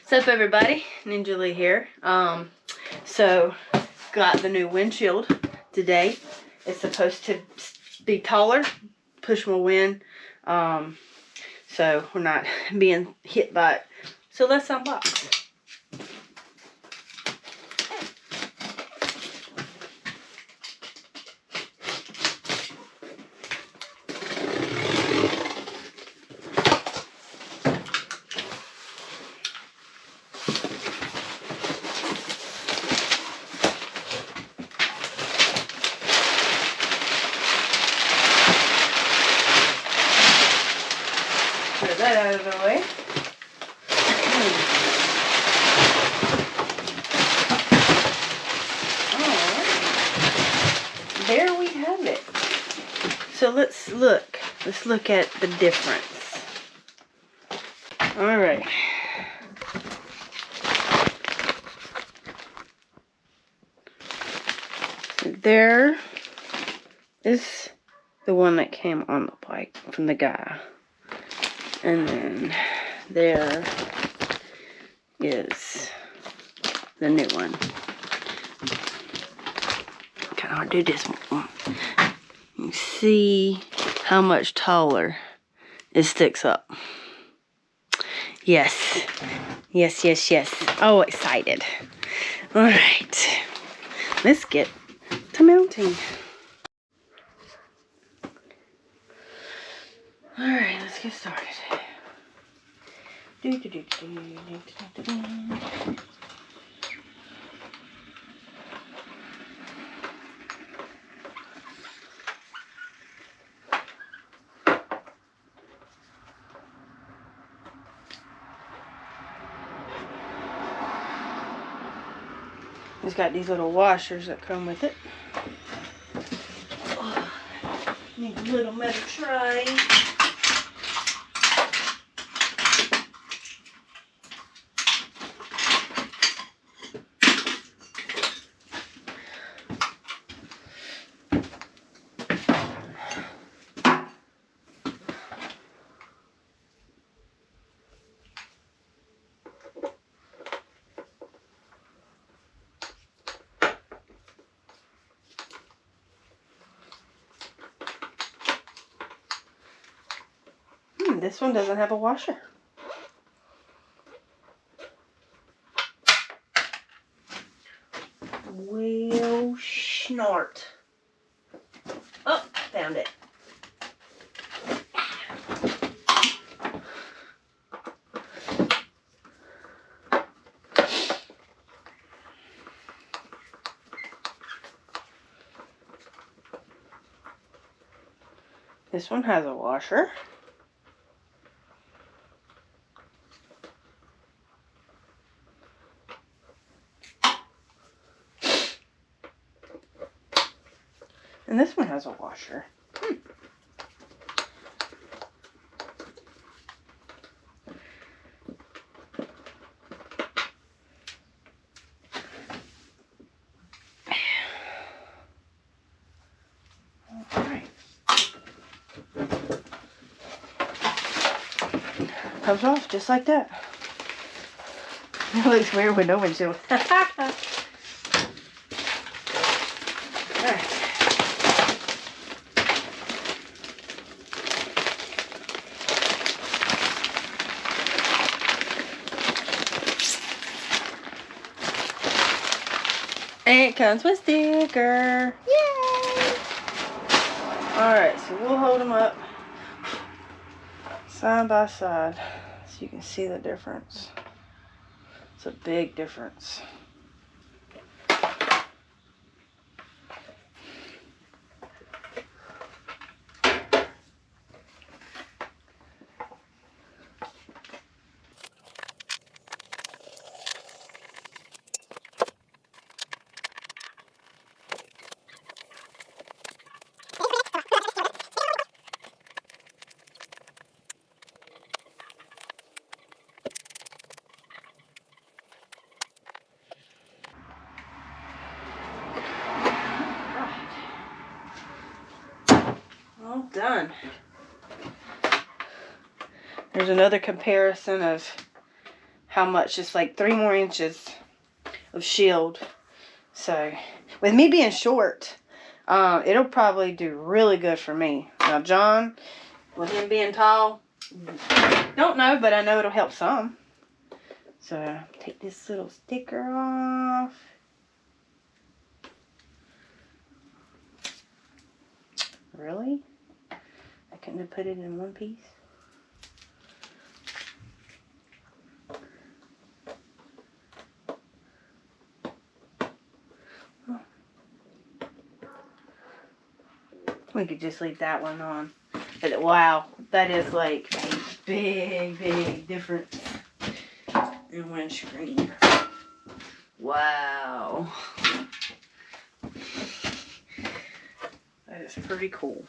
What's up, everybody? Ninja Lee here. So got the new windshield today. It's supposed to be taller, push more wind, so we're not being hit by it. So let's unbox. Get that out of the way. Alright. There we have it. So let's look at the difference. Alright. There is the one that came on the bike from the guy. And then there is the new one. Kind of hard to do this one. You see how much taller it sticks up. Yes. Yes, yes, yes. Oh, excited. All right. Let's get to mounting. All right, let's get started. It's got these little washers that come with it. Need a little metal tray. This one doesn't have a washer. Well, snort. Oh, found it. This one has a washer. And this one has a washer. Alright. Comes off just like that. It looks weird with no windshield. Alright. And it comes with sticker. Yay! Alright, so we'll hold them up side by side so you can see the difference. It's a big difference. All done. There's another comparison of how much. It's like 3 more inches of shield. So with me being short, it'll probably do really good for me. Now John, with him being tall, don't know, but I know it'll help some. So take this little sticker off. Really? I couldn't have put it in one piece. We could just leave that one on. But wow, that is like a big, big difference in windscreen. Wow. That is pretty cool.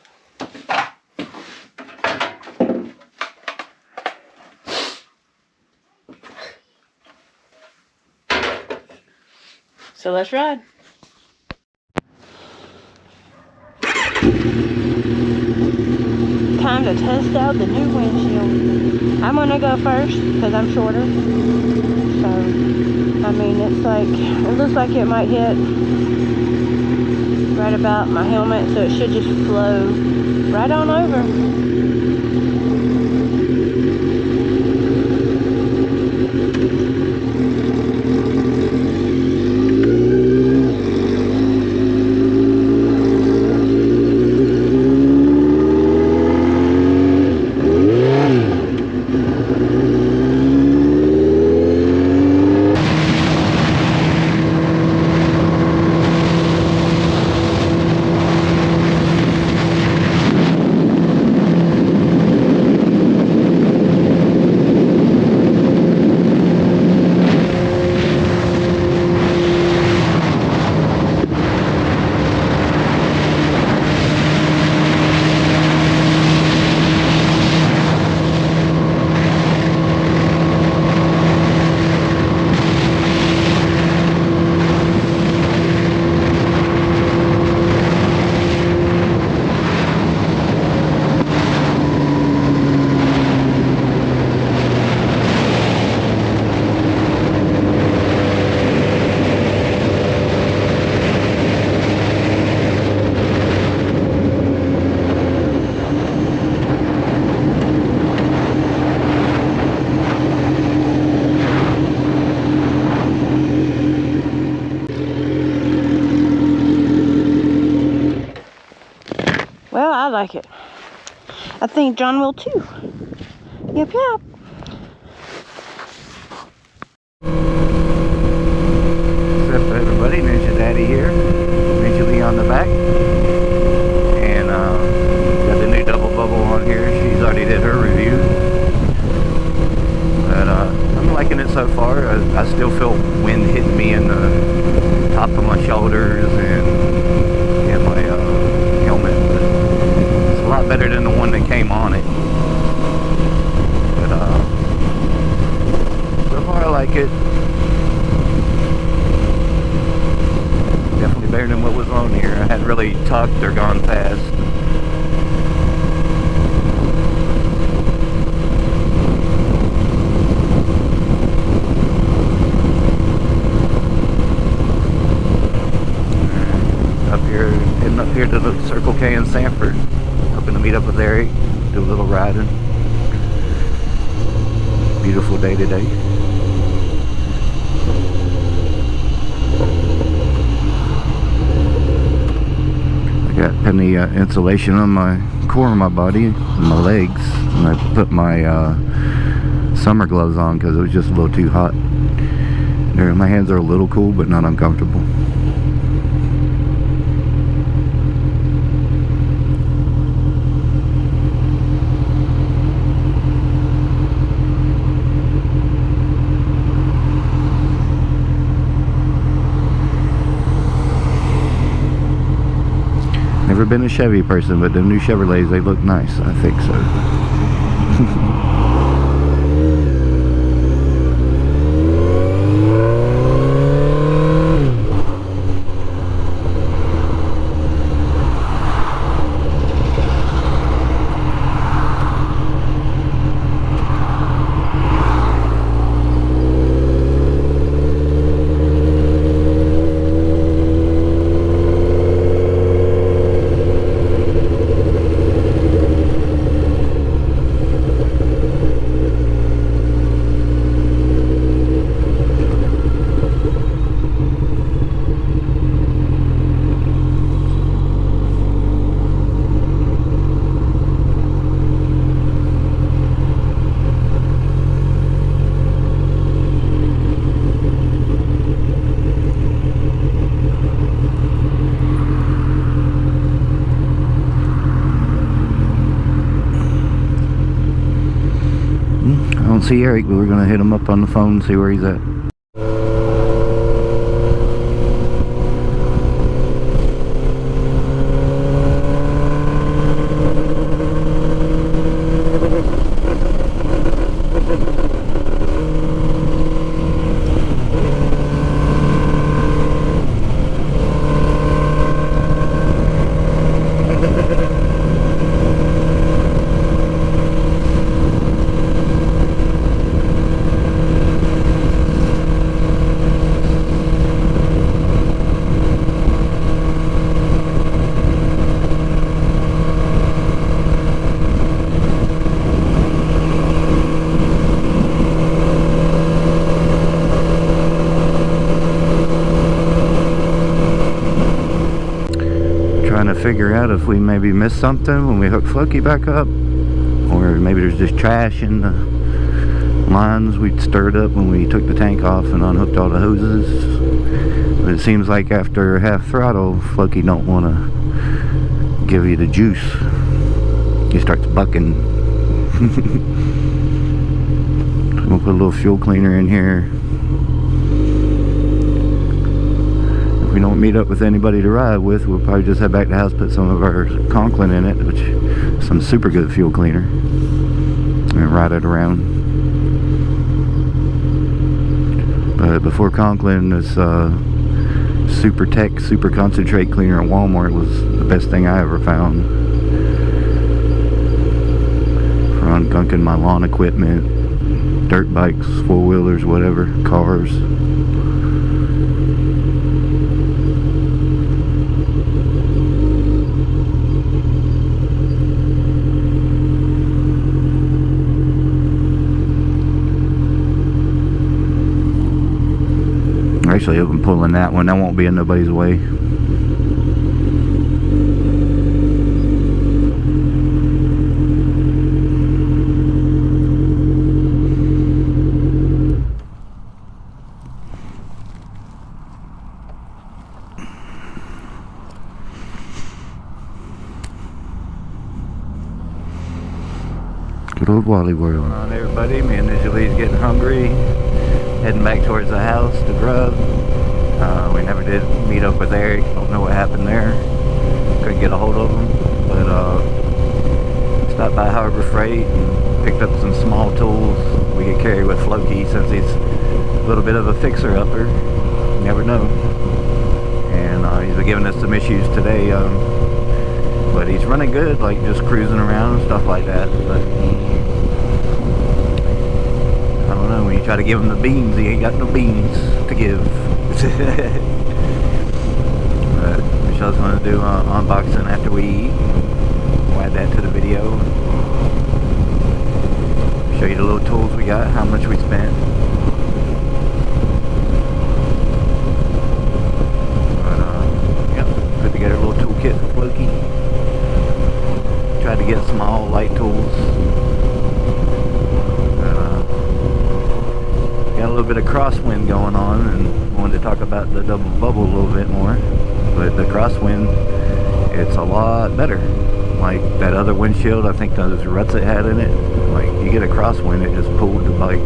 So let's ride. Time to test out the new windshield. I'm gonna go first because I'm shorter. So, I mean, it's like, it looks like it might hit right about my helmet, so it should just flow right on over. Well, I like it. I think John will too. Yep, yep. What's up, everybody? Ninja Daddy here. Ninja Lee on the back. And got the new double bubble on here. She's already did her review. But I'm liking it so far. I still feel wind hitting me in the top of my shoulders and my helmet. But it's a lot better than the one that came on it. But so far I like it. Definitely better than what was on here. I hadn't really tucked or gone fast. Heading up here to the Circle K in Sanford. Hoping to meet up with Eric, do a little riding. Beautiful day today. I got plenty insulation on my core of my body, my legs, and I put my summer gloves on because it was just a little too hot. My hands are a little cool, but not uncomfortable. Never been a Chevy person, but the new Chevrolets, they look nice. I think so. don't see Eric, but we're gonna hit him up on the phone and see where he's at. Trying to figure out if we maybe missed something when we hooked Floki back up, or maybe there's just trash in the lines we'd stirred up when we took the tank off and unhooked all the hoses. But it seems like after half throttle, Floki don't want to give you the juice. He starts bucking. We'll put a little fuel cleaner in here. If we don't meet up with anybody to ride with, we'll probably just head back to the house, put some of our Conklin in it, which is some super good fuel cleaner, and ride it around. But before Conklin, this Super Tech Super Concentrate cleaner at Walmart was the best thing I ever found for ungunking my lawn equipment, dirt bikes, four-wheelers, whatever, cars. Actually, I've been pulling that one. That won't be in nobody's way. Good old Wally World. What's going on, everybody? Me and Nijalee's getting hungry. Heading back towards the house to grub. We never did meet up with Eric. Don't know what happened there. Couldn't get a hold of him. But stopped by Harbor Freight and picked up some small tools we could carry with Floki, since he's a little bit of a fixer-upper. You never know. And he's been giving us some issues today. But he's running good, like just cruising around and stuff like that. But I don't know, when you try to give him the beans, he ain't got no beans to give. But Michelle's going to do unboxing after we eat. We'll add that to the video. Show you the little tools we got, how much we spent. But yeah, put together a little toolkit for Floki. Tried to get small, light tools. Got a little bit of crosswind going on, and wanted to talk about the double bubble a little bit more. But the crosswind, it's a lot better. Like that other windshield, I think those ruts it had in it, like you get a crosswind, it just pulled the bike.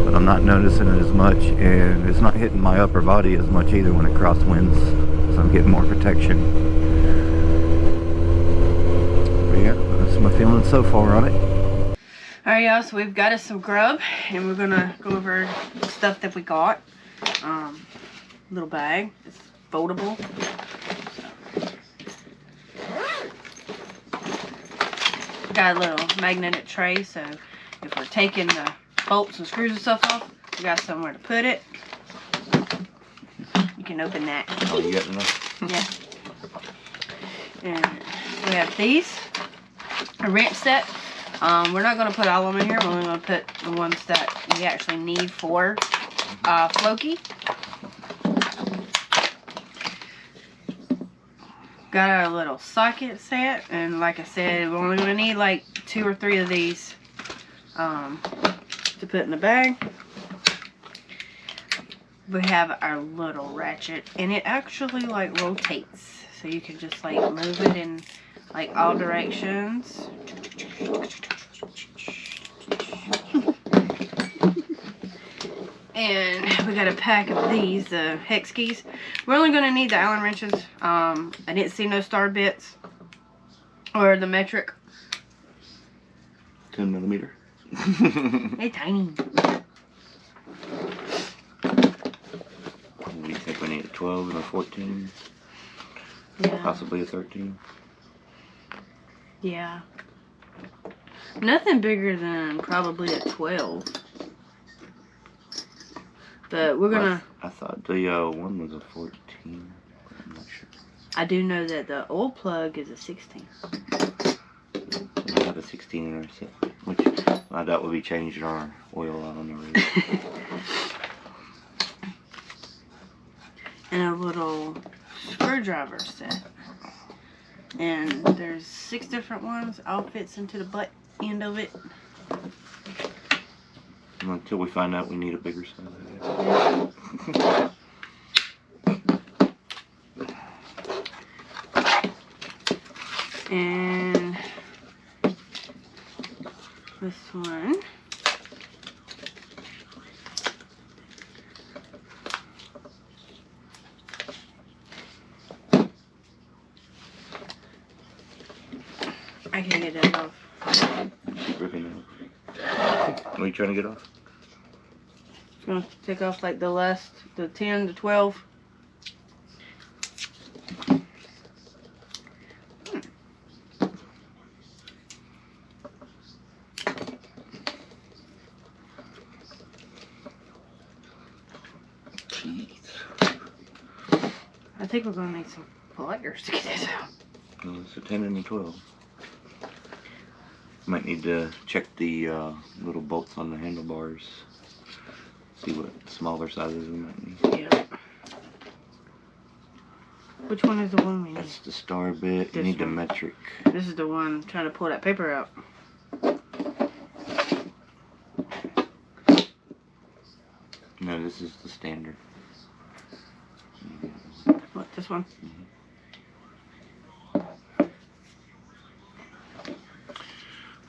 But I'm not noticing it as much, and it's not hitting my upper body as much either when it crosswinds, so I'm getting more protection. But yeah, that's my feeling so far on it. Alright, y'all, so we've got us some grub, and we're gonna go over the stuff that we got. Little bag, it's foldable. So. Got a little magnetic tray, so if we're taking the bolts and screws and stuff off, we got somewhere to put it. You can open that. Oh, you got enough? Yeah. And we have these, a wrench set. We're not going to put all of them in here. We're only going to put the ones that we actually need for Floki. Got our little socket set, and like I said, we're only going to need like 2 or 3 of these to put in the bag. We have our little ratchet, and it actually like rotates, so you can just like move it in like all directions. And we got a pack of these, the hex keys. We're only going to need the Allen wrenches. I didn't see no star bits or the metric. 10 millimeter. They're tiny. We think we need a 12 and a 14. Yeah. Possibly a 13. Yeah. Nothing bigger than probably a 12. But we're gonna... I thought the one was a 14. I'm not sure. I do know that the old plug is a 16. We have a 16 in our set, which I doubt we'll be changing our oil out on the rig. And a little screwdriver set. And there's 6 different ones. All fits into the butt end of it. Until we find out we need a bigger size. And this one. I can get it off. Keep ripping it off. What are you trying to get off? Just gonna take off like the 10, the 12. Jeez. I think we're gonna need some pliers to get this out. Well, it's a 10 and a 12. Might need to check the little bolts on the handlebars. See what smaller sizes we might need. Yeah. Which one is the one we need? That's the star bit. You need the metric. This is the one I'm trying to pull that paper out. No, this is the standard. What, this one? Mm-hmm.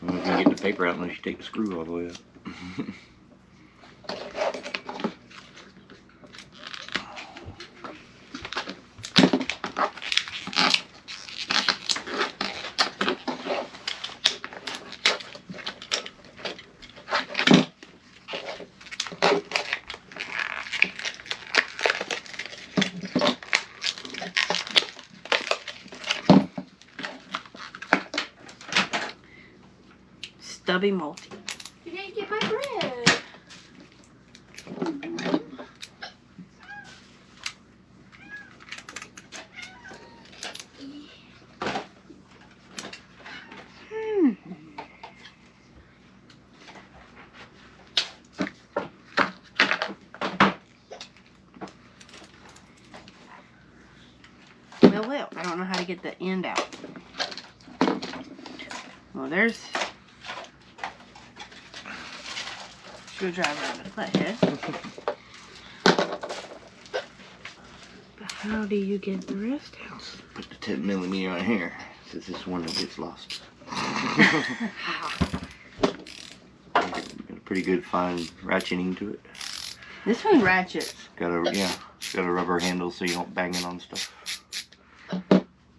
Well, you can get the paper out unless you take the screw all the way up. Stubby multi. You didn't get my bread. Well, I don't know how to get the end out. Well, there's screwdriver on the flathead. But how do you get the rest out? Put the 10 millimeter on here, since this one that gets lost. Got a pretty good fine ratcheting to it. This one ratchets. Got a rubber handle so you don't bang it on stuff.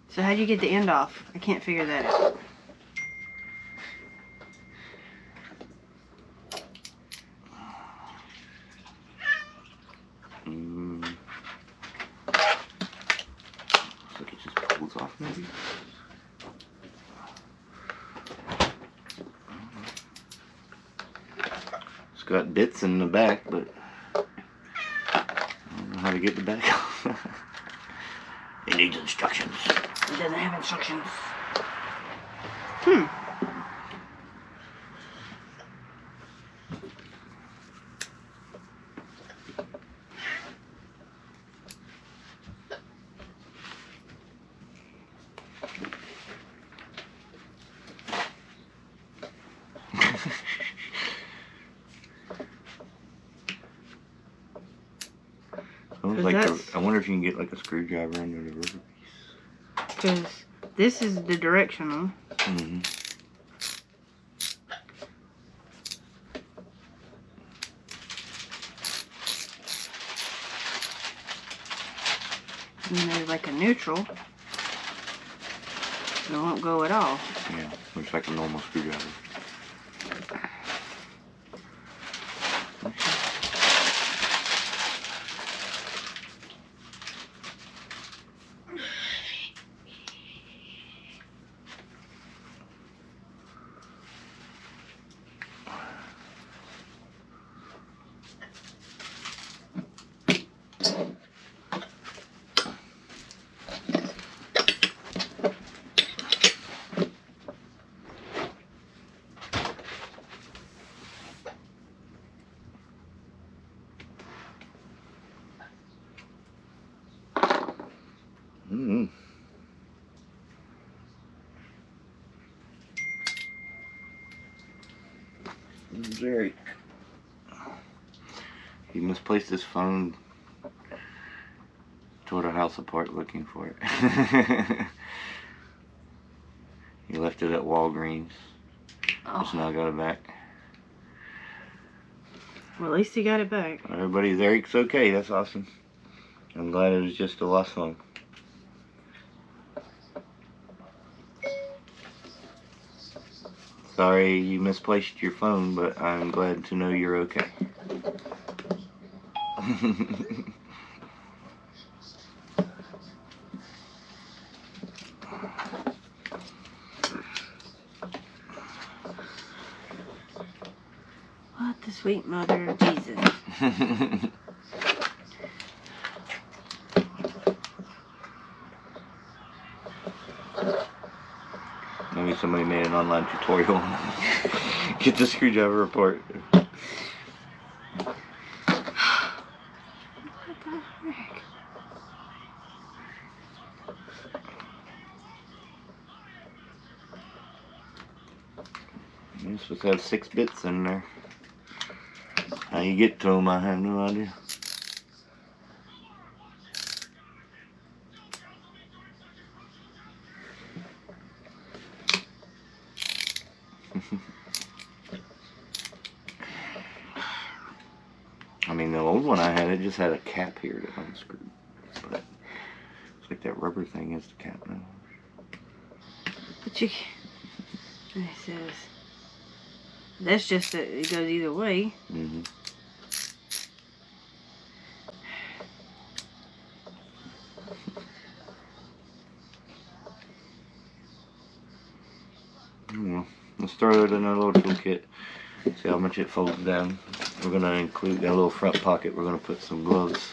So how do you get the end off? I can't figure that out. Looks like it just pulls off maybe. It's got bits in the back, but I don't know how to get the back off. It needs instructions. It doesn't have instructions. I wonder if you can get like a screwdriver under the rubber piece. Because this is the directional. Mm-hmm. Maybe like a neutral. It won't go at all. Yeah, looks like a normal screwdriver. Mm-hmm. Eric. He misplaced his phone. Tore the house apart looking for it. He left it at Walgreens. Just now got it back. Well, at least he got it back. Everybody's Eric's okay. That's awesome. I'm glad it was just a lost phone. Sorry you misplaced your phone, but I'm glad to know you're okay. What the sweet mother of Jesus. Maybe somebody made an online tutorial on get the screwdriver apart. What the heck? You're supposed to have 6 bits in there. How you get to them, I have no idea. I mean, the old one I had, it just had a cap here to unscrew. But it's like that rubber thing is the cap now. But you... It says... That's just that it goes either way. Mm-hmm. Well, let's throw it in a little toolkit. See how much it folds down. We're going to include that little front pocket. We're going to put some gloves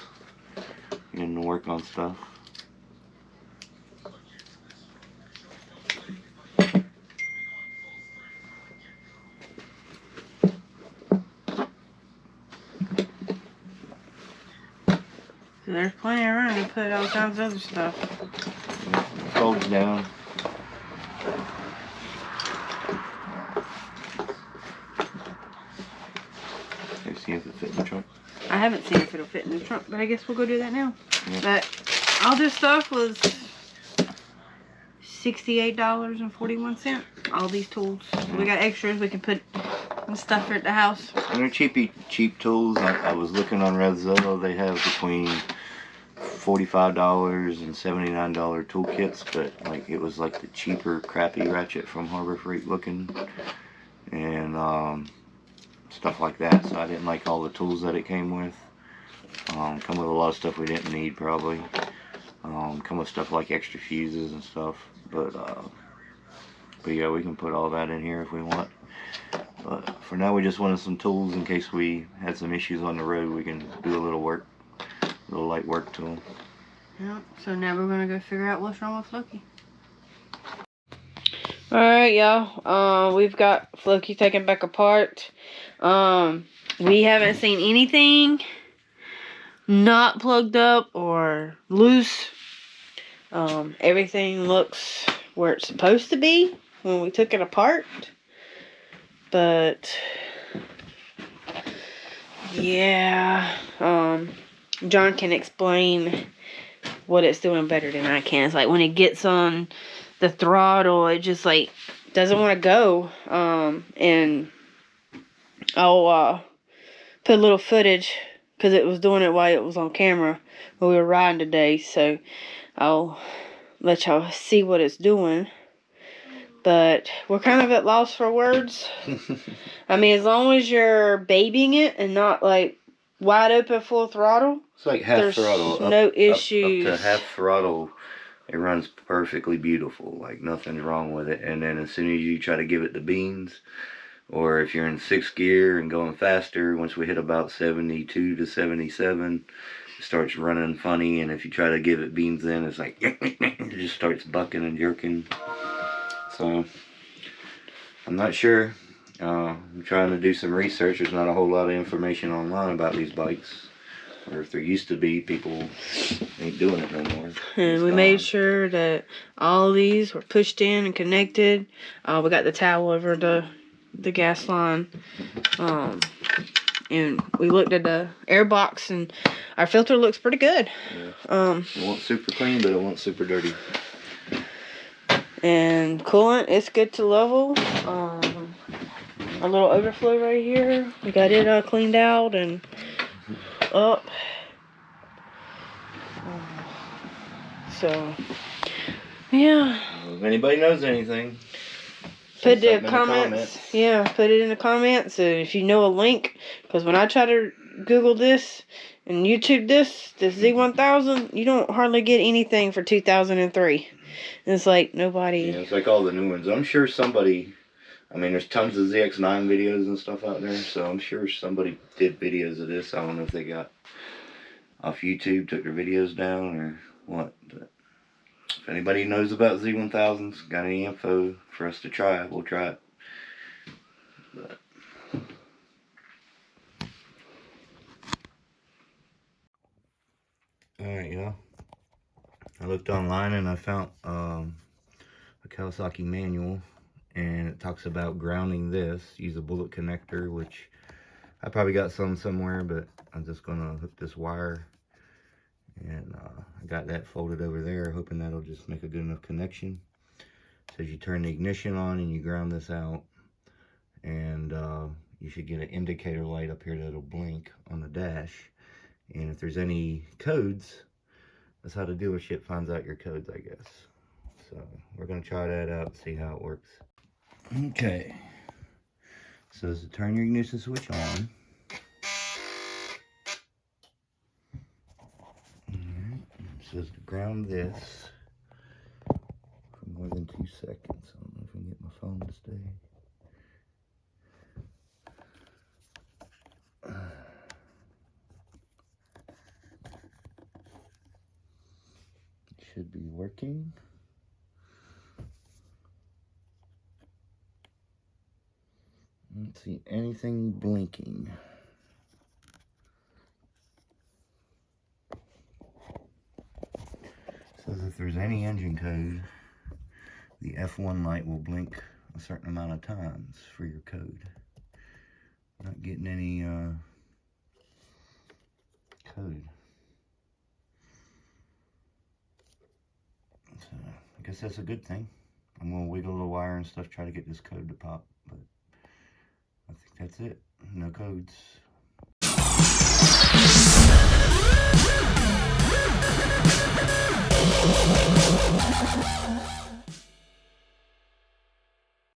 in to work on stuff. So there's plenty of room to put all kinds of other stuff. It folds down. See if it fits in the trunk. I haven't seen if it'll fit in the trunk, but I guess we'll go do that now. Yeah. But all this stuff was $68.41. All these tools. So we got extras we can put and stuff at the house. And they're cheap tools. I was looking on Redzilla. They have between $45 and $79 toolkits, but like it was like the cheaper crappy ratchet from Harbor Freight looking, and stuff like that. So I didn't like all the tools that it came with. Come with a lot of stuff we didn't need probably. Come with stuff like extra fuses and stuff. But yeah, we can put all that in here if we want. But for now, we just wanted some tools in case we had some issues on the road. We can do a little work, a little light work to them. Yeah. So now we're gonna go figure out what's wrong with Floki. All right, y'all. We've got Floki taken back apart. We haven't seen anything not plugged up or loose. Everything looks where it's supposed to be when we took it apart. But yeah, John can explain what it's doing better than I can. It's like when it gets on the throttle, it just like doesn't want to go. And I'll put a little footage because it was doing it while it was on camera when we were riding today. So I'll let y'all see what it's doing. But we're kind of at loss for words. I mean, as long as you're babying it and not like wide open full throttle, It's like half there's throttle. no issues. Up to half throttle, it runs perfectly beautiful. Like nothing's wrong with it. And then as soon as you try to give it the beans, or if you're in 6th gear and going faster, once we hit about 72 to 77, it starts running funny. And if you try to give it beans then, it's like, it just starts bucking and jerking. So, I'm not sure. I'm trying to do some research. There's not a whole lot of information online about these bikes. Or if there used to be, people ain't doing it no more. And we made sure that all of these were pushed in and connected. We got the towel over the gas line. And we looked at the air box, and our filter looks pretty good. Yeah. It won't super clean, but it won't super dirty. And coolant, it's good to level. A little overflow right here. We got it cleaned out and up. So, yeah. If anybody knows anything, Put say the something in comments. Yeah, put it in the comments. And if you know a link, because when I try to Google this and YouTube this Z1000, you don't hardly get anything for 2003. And it's like nobody. Yeah, it's like all the new ones. I'm sure somebody. I mean, there's tons of ZX9 videos and stuff out there, so I'm sure somebody did videos of this. I don't know if they got off YouTube, took their videos down, or what. But if anybody knows about Z1000s, got any info for us to try, we'll try it. But alright, y'all. I looked online and I found a Kawasaki manual. And it talks about grounding this. Use a bullet connector, which I probably got some somewhere, but I'm just gonna hook this wire. And I got that folded over there, hoping that'll just make a good enough connection. So you turn the ignition on and you ground this out. And you should get an indicator light up here that'll blink on the dash. And if there's any codes, that's how the dealership finds out your codes, I guess. So we're gonna try that out and see how it works. Okay, so to turn your ignition switch on. Alright, it says to ground this for more than 2 seconds. I don't know if I can get my phone to stay. It should be working. I don't see anything blinking. Says if there's any engine code, the F1 light will blink a certain amount of times for your code. Not getting any code. So I guess that's a good thing. I'm gonna wiggle the wire and stuff, try to get this code to pop, but I think that's it. No codes.